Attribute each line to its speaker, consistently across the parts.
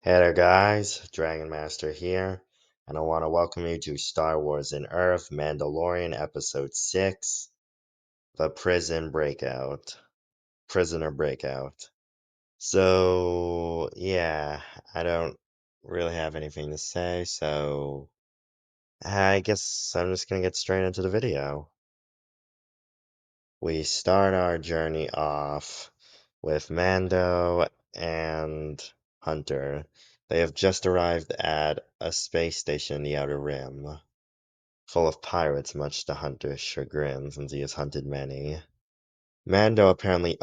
Speaker 1: Hey there guys, Dragon Master here, and I want to welcome you to Star Wars in Earth Mandalorian Episode 6, The Prisoner Breakout. So, yeah, I don't really have anything to say, so I guess I'm just gonna get straight into the video. We start our journey off with Mando and Hunter. They have just arrived at a space station in the Outer Rim, full of pirates, much to Hunter's chagrin, since he has hunted many. Mando apparently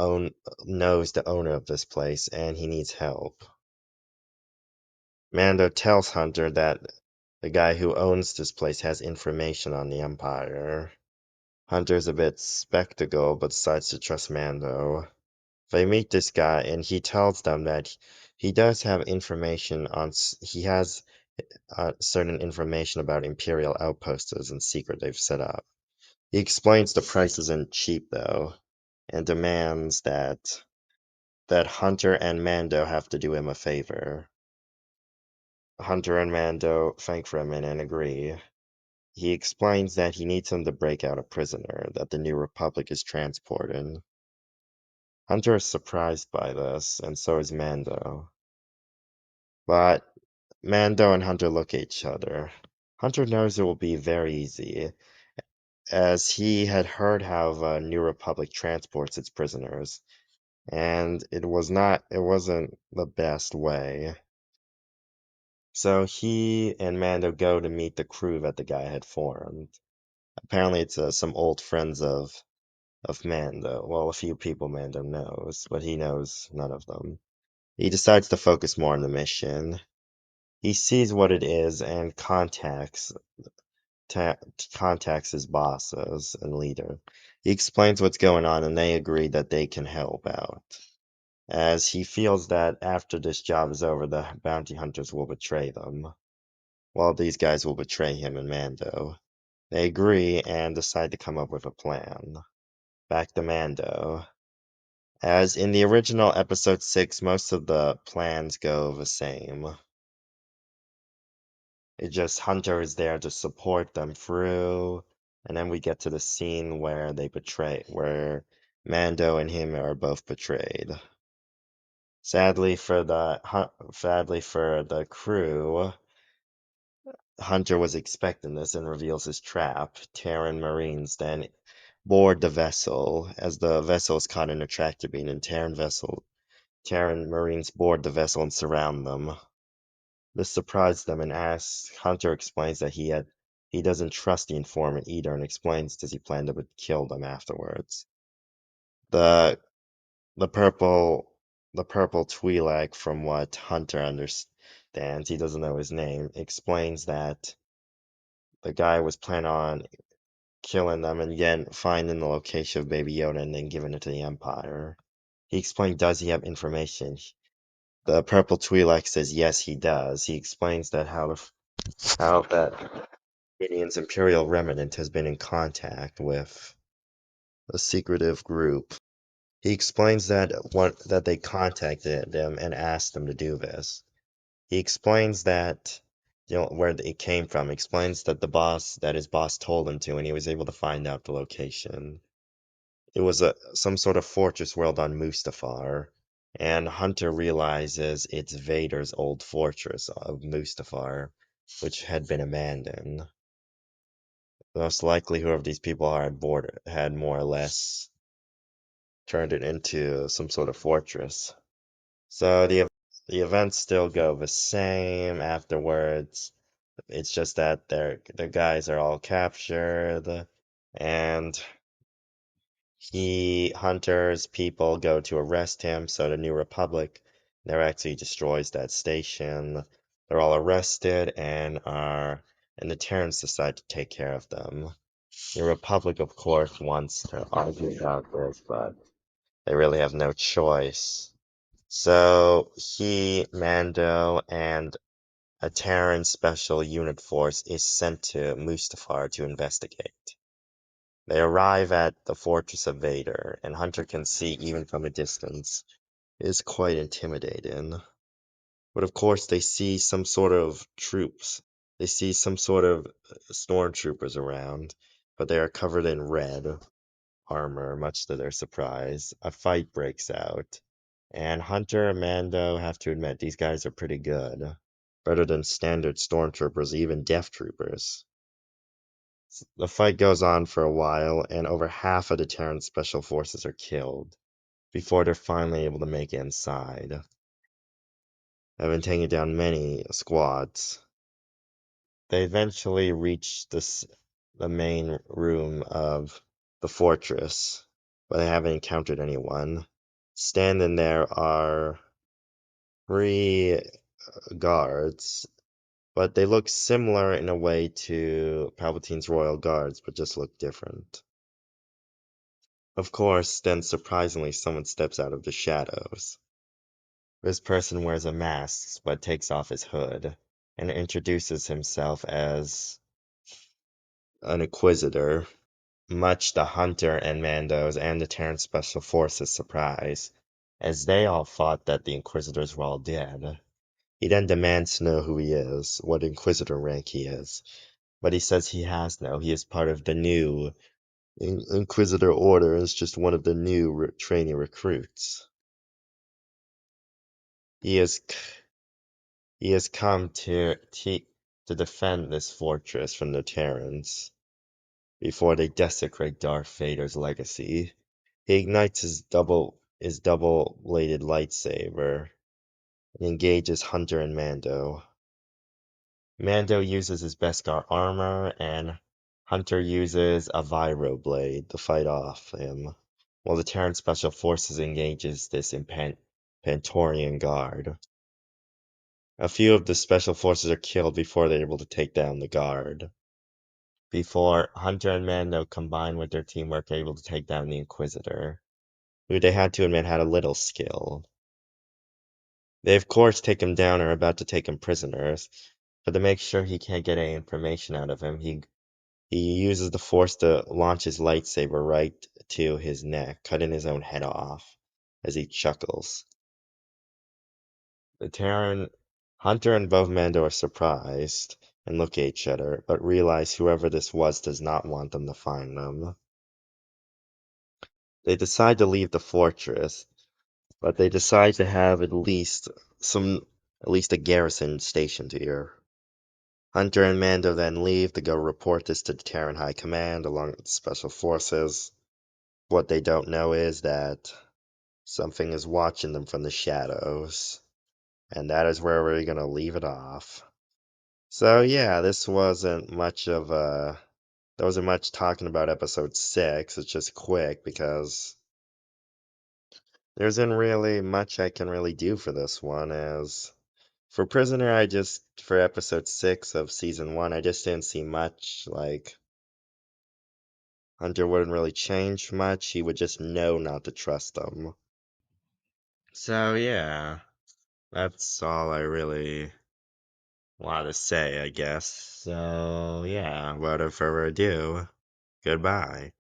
Speaker 1: knows the owner of this place, and he needs help. Mando tells Hunter that the guy who owns this place has information on the Empire. Hunter's a bit skeptical, but decides to trust Mando. They meet this guy, and he tells them that he does have information on. He has certain information about Imperial outposts and secret they've set up. He explains the price isn't cheap though, and demands that Hunter and Mando have to do him a favor. Hunter and Mando thank for him and agree. He explains that he needs him to break out a prisoner that the New Republic is transporting. Hunter is surprised by this, and so is Mando. But Mando and Hunter look at each other. Hunter knows it will be very easy, as he had heard how the New Republic transports its prisoners, and it wasn't the best way. So he and Mando go to meet the crew that the guy had formed. Apparently it's some old friends of Mando. Well, a few people Mando knows, but he knows none of them. He decides to focus more on the mission. He sees what it is and ta contacts his bosses and leader. He explains what's going on, and they agree that they can help out, as he feels that after this job is over, the bounty hunters will betray them. Well, these guys will betray him and Mando. They agree and decide to come up with a plan. Back to Mando. As in the original episode 6, most of the plans go the same. It just Hunter is there to support them through, and then we get to the scene where where Mando and him are both betrayed. Sadly for the crew, Hunter was expecting this and reveals his trap. Terran Marines then board the vessel, as the vessel is caught in a tractor beam, and Terran Marines board the vessel and surround them. This surprised them, and as Hunter explains that he doesn't trust the informant either, and explains that he planned to kill them afterwards. The the purple the purple Twi'lek, from what Hunter understands, he doesn't know his name, explains that the guy was planning on killing them and then finding the location of Baby Yoda and then giving it to the Empire. He explained, does he have information? The purple Twi'lek says yes, he does. He explains that how that Gideon's Imperial Remnant has been in contact with a secretive group. He explains that they contacted them and asked them to do this. He explains that where it came from. He explains that his boss told him to, and he was able to find out the location. It was some sort of fortress world on Mustafar, and Hunter realizes it's Vader's old fortress of Mustafar, which had been abandoned. Most likely, whoever these people are on board had more or less turned it into some sort of fortress. So the events still go the same afterwards. It's just that the guys are all captured, and Hunter's people go to arrest him. So the New Republic there actually destroys that station. They're all arrested and the Terrans decide to take care of them. The Republic, of course, wants to argue about this, but they really have no choice. So Mando, and a Terran special unit force is sent to Mustafar to investigate. They arrive at the Fortress of Vader, and Hunter can see, even from a distance, it is quite intimidating. But of course, they see some sort of troops. They see some sort of stormtroopers around, but they are covered in red armor, much to their surprise. A fight breaks out, and Hunter and Mando have to admit these guys are pretty good. Better than standard stormtroopers, even death troopers. The fight goes on for a while, and over half of the Terran special forces are killed before they're finally able to make it inside. They've been taking down many squads. They eventually reach the main room of the fortress, but they haven't encountered anyone. Standing there are three guards, but they look similar in a way to Palpatine's royal guards, but just look different. Of course, then surprisingly, someone steps out of the shadows. This person wears a mask, but takes off his hood and introduces himself as an Inquisitor, much to Hunter and Mando's and the Terran Special Forces' surprise, as they all thought that the Inquisitors were all dead. He then demands to know who he is, what Inquisitor rank he is, but he says he has no, he is part of the new Inquisitor Order, and is just one of the new trainee recruits. He has he has come to defend this fortress from the Terrans before they desecrate Darth Vader's legacy. He ignites his double-bladed lightsaber and engages Hunter and Mando. Mando uses his Beskar armor, and Hunter uses a Viro blade to fight off him, while the Terran Special Forces engages this Pantorian guard. A few of the Special Forces are killed before they're able to take down the guard. Before Hunter and Mando combine with their teamwork, are able to take down the Inquisitor, who they had to admit had a little skill. They of course take him down and are about to take him prisoners, but to make sure he can't get any information out of him, he uses the Force to launch his lightsaber right to his neck, cutting his own head off as he chuckles. The Terran Hunter and both Mando are surprised and look at each other, but realize whoever this was does not want them to find them. They decide to leave the fortress, but they decide to have at least a garrison stationed here. Hunter and Mando then leave to go report this to the Terran High Command along with the Special Forces. What they don't know is that something is watching them from the shadows, and that is where we're gonna leave it off. So yeah, there wasn't much talking about episode 6. It's just quick because there isn't really much I can really do for this one. As for Prisoner, for episode 6 of season 1, I just didn't see much. Like, Hunter wouldn't really change much. He would just know not to trust them. So yeah, that's all I really want to say, I guess. So yeah, without further ado, goodbye.